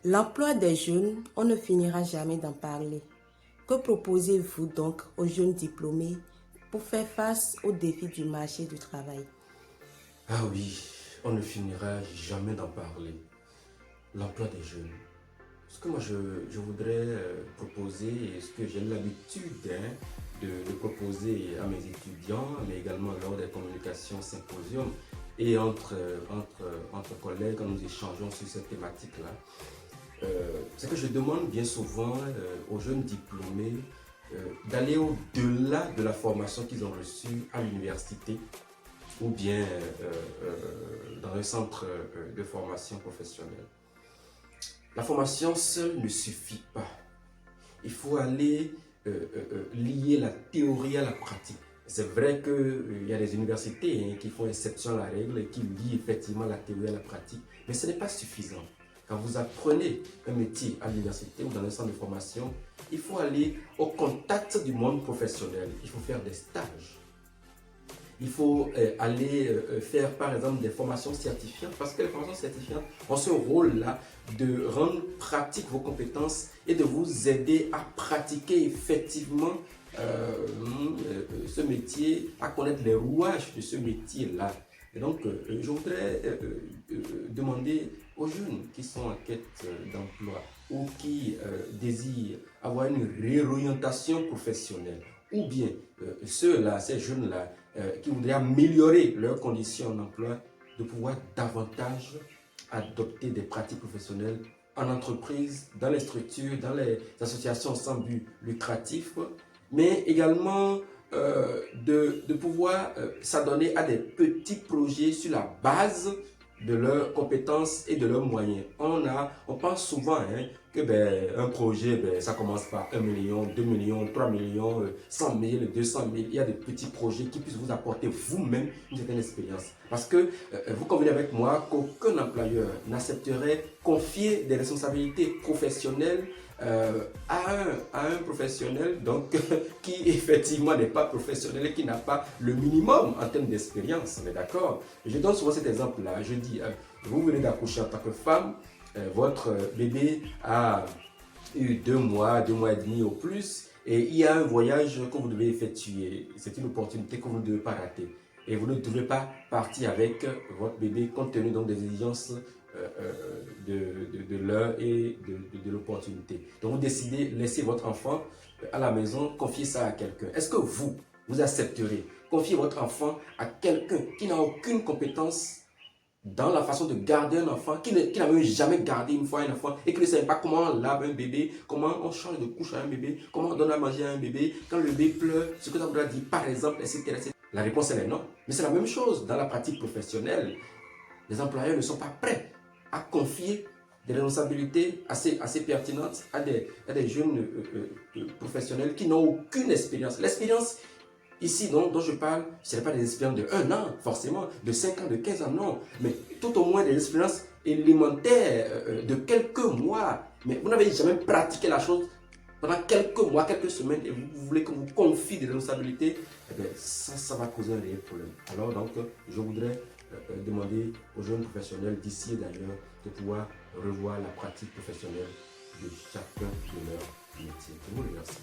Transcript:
L'emploi des jeunes, on ne finira jamais d'en parler. Que proposez-vous donc aux jeunes diplômés pour faire face aux défis du marché du travail? Ah oui, on ne finira jamais d'en parler. L'emploi des jeunes. Ce que moi je voudrais proposer et ce que j'ai l'habitude de proposer à mes étudiants, mais également lors des communications symposium et entre collègues quand nous échangeons sur cette thématique-là, c'est que je demande bien souvent aux jeunes diplômés d'aller au-delà de la formation qu'ils ont reçue à l'université ou bien dans un centre de formation professionnelle. La formation seule ne suffit pas. Il faut aller lier la théorie à la pratique. C'est vrai qu'il y a des universités qui font exception à la règle et qui lient effectivement la théorie à la pratique, mais ce n'est pas suffisant. Quand vous apprenez un métier à l'université ou dans un centre de formation, il faut aller au contact du monde professionnel. Il faut faire des stages. Il faut aller faire par exemple des formations certifiantes parce que les formations certifiantes ont ce rôle-là de rendre pratique vos compétences et de vous aider à pratiquer effectivement ce métier, à connaître les rouages de ce métier-là. Et donc, je voudrais demander aux jeunes qui sont en quête d'emploi ou qui désirent avoir une réorientation professionnelle, ou bien ceux-là, ces jeunes-là, qui voudraient améliorer leurs conditions d'emploi, de pouvoir davantage adopter des pratiques professionnelles en entreprise, dans les structures, dans les associations sans but lucratif, mais également de pouvoir s'adonner à des petits projets sur la base de leurs compétences et de leurs moyens. On pense souvent que un projet, ça commence par 1 million, 2 millions, 3 millions, 100 000, 200 000. Il y a des petits projets qui puissent vous apporter vous-même une certaine expérience. Parce que vous convenez avec moi qu'aucun employeur n'accepterait confier des responsabilités professionnelles à un professionnel donc, qui effectivement n'est pas professionnel et qui n'a pas le minimum en termes d'expérience. On est d'accord? Je donne souvent cet exemple-là. Je dis, vous venez d'accoucher en tant que femme, votre bébé a eu 2 mois et demi au plus, et il y a un voyage que vous devez effectuer. C'est une opportunité que vous ne devez pas rater. Et vous ne devez pas partir avec votre bébé compte tenu donc des exigences de l'heure et de l'opportunité. Donc vous décidez de laisser votre enfant à la maison, confier ça à quelqu'un. Est-ce que vous accepterez confier votre enfant à quelqu'un qui n'a aucune compétence dans la façon de garder un enfant, qui n'a même jamais gardé une fois un enfant et qui ne sait pas comment on lave un bébé, comment on change de couche à un bébé, comment on donne à manger à un bébé, quand le bébé pleure, ce que ça voudra dire par exemple, etc., etc. La réponse elle est non. Mais c'est la même chose dans la pratique professionnelle. Les employeurs ne sont pas prêts à confier des responsabilités assez pertinentes à des jeunes professionnels qui n'ont aucune expérience. L'expérience ici dont je parle, ce n'est pas des expériences de 1 an, forcément, de 5 ans, de 15 ans, non, mais tout au moins des expériences élémentaires de quelques mois. Mais vous n'avez jamais pratiqué la chose pendant quelques mois, quelques semaines, et vous voulez qu'on vous confie des responsabilités, eh bien, ça va causer un réel problème. Alors, donc, je voudrais demander aux jeunes professionnels d'ici et d'ailleurs de pouvoir revoir la pratique professionnelle de chacun de leurs métiers. Je vous remercie.